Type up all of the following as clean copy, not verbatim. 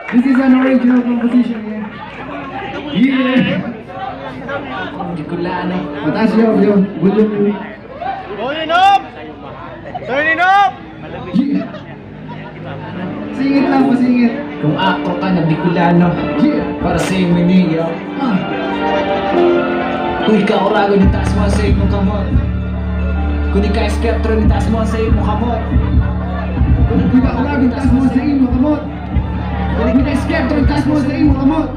This is an original composition here. Yeah! Bicolano. Mataas yung volume. Turn up! Turn up! Yeah! Singit lang, pasingit. Kung ako ka na Bicolano, Yeah! para sa'yo minigaw. Kung ikaw orago, nitaas mo sa iyong kamot. Kung ikaw espectro, nitaas mo sa iyong kamot. Kung ikaw orago, taas mo sa imo kamot. Kung ikaw skeptro, taas mo sa imo kamot.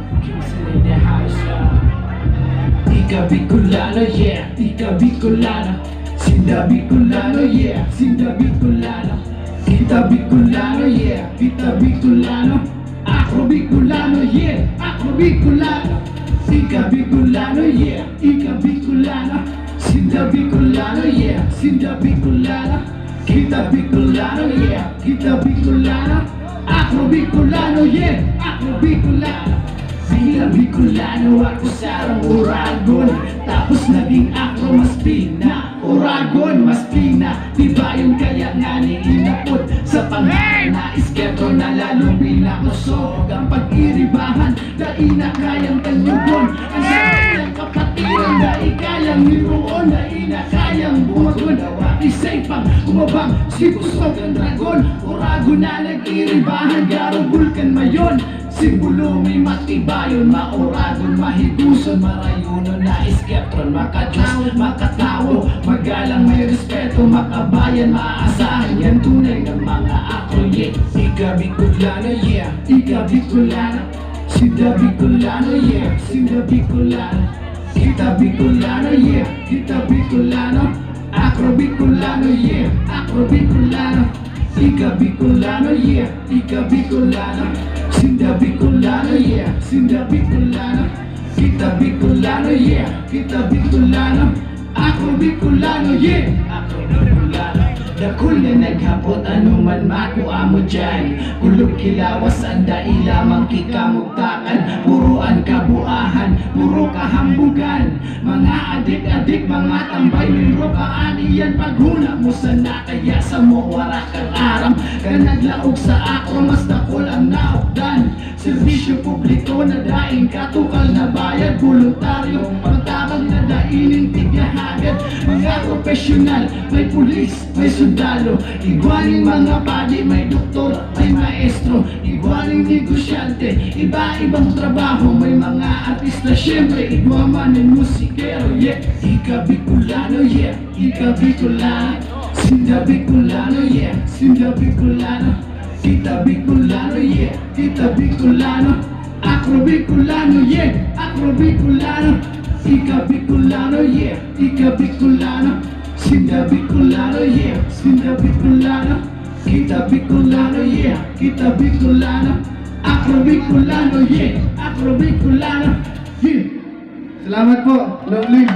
Ika Bicolano, yeah, Ika Bicolano. Sinda Bicolano, yeah, Sinda Bicolano. Kita Bicolano, yeah, Kita Bicolano. Ako Bicolano, yeah, ako Bicolano. Ika Bicolano, yeah, Ika Bicolano. Sinda Bicolano, yeah, Sinda Bicolano. Kita Bicolano, yeah, Kita Bicolano. Ako Bicolano, yeah, ako Bicolano. Bilang Bicolano ako sarang Uragon. Tapos naging ako mas pina Uragon, mas pina diba yung kaya nga ni inapod sa pangalan na isketro na lalong pinakusog ang pag-iribahan dahil na kayang kanyugon ang sarap ng kapatiran dahil kayang niroon dahil na kayang bumagon isay pang umabang si Kusog ang dragon Uragon na nag-iribahan garo bulkan mayon simbolo may matibayon, mauragon, mahiguson, marayunon na iskeptron, makadiyos, makatawo, magalang may respeto, makabayan, maaasahan, yan tunay ng mga akroye. Ika Bicolano, yeah, Ika Bicolano, Sinda Bicolano, yeah, Sinda Bicolano, Kita Bicolano, yeah, Kita Bicolano, Acro Bicolano, yeah, Acro Bicolano, Ika Bicolano, yeah, Ika Bicolano. Sinda Bicolano, yeah, Sinda Bicolano. Kita Bicolano, yeah, Kita Bicolano. Ako Bicolano, yeah, ako Bicolano. Dakul na naghapot anuman makuha mo dyan. Kulog kilawas ang dailamang kikamugtakan. Puruan kabuahan, puro kahambugan. Mga adik-adik, mga tambay minro kaaniyan. Paghuna mo sana kaya sa mo wara kang aram. Kanaglaog sa ako mas dakol ang naokdan. Servisyo publiko na daing katukal na bayad. Voluntaryo pagtabag na dainin tigahagad. Mga profesional, may pulis, may sundalo. Igualing mga padi, may doktor, may maestro. Igualing negosyante, iba-ibang trabaho. May mga artista, syempre igwaman ng musikero. Yeah, Ika Bicolano, yeah, Ika Bicolano. Sinda Bicolano, yeah, Sinda Bicolano. Kita Bicolano, yeah, Kita Bicolano. Acro Bicolano, yeah, Acro Bicolano. Ika Bicolano, yeah, Ika Bicolano. Sinda Bicolano, yeah, Sinda Bicolano. Kita Bicolano, yeah, Kita Bicolano. Acro Bicolano, yeah, Acro Bicolano. Yeah! Salamat po, long live!